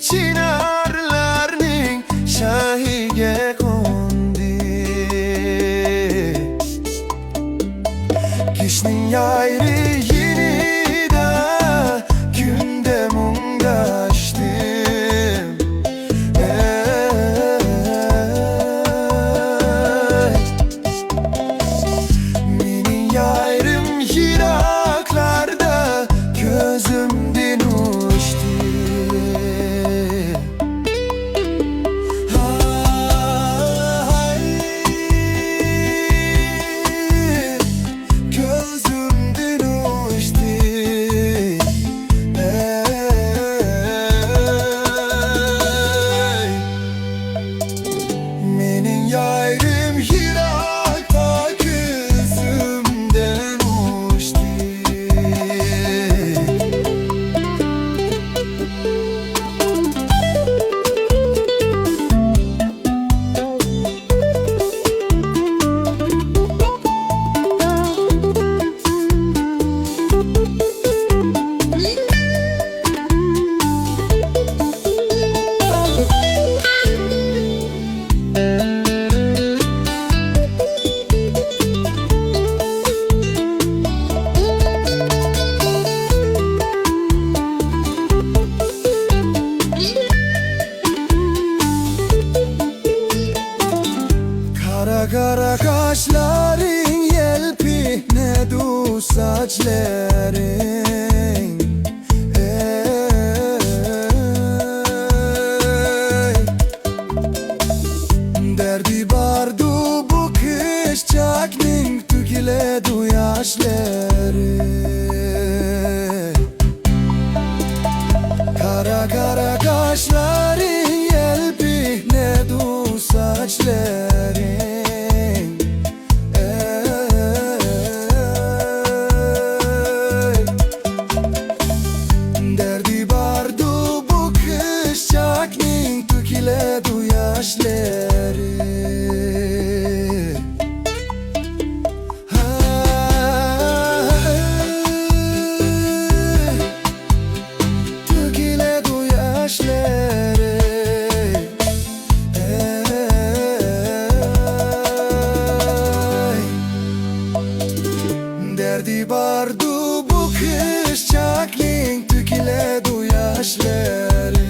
chinarlarning shahiga qo'ndi. Kishning ayri yinida kunda mungashdim. Mening yayrim yiroqlarda ko'zimdan uchdi. Ko'zimdan uchdi. Mening yayrim yiroqda ko'zimdan uchdi. Kara kara kaşların yelpinedu saçların. Derdi bardu bu kışçakning tükiledu yaşları. Kara kara kaşların yelpinedu saçların. Derdi bardu bu kışçakning tükiledu yaşları. Tükiledu yaşları. Derdi bardu bu kışçakning tükiledu yaşları.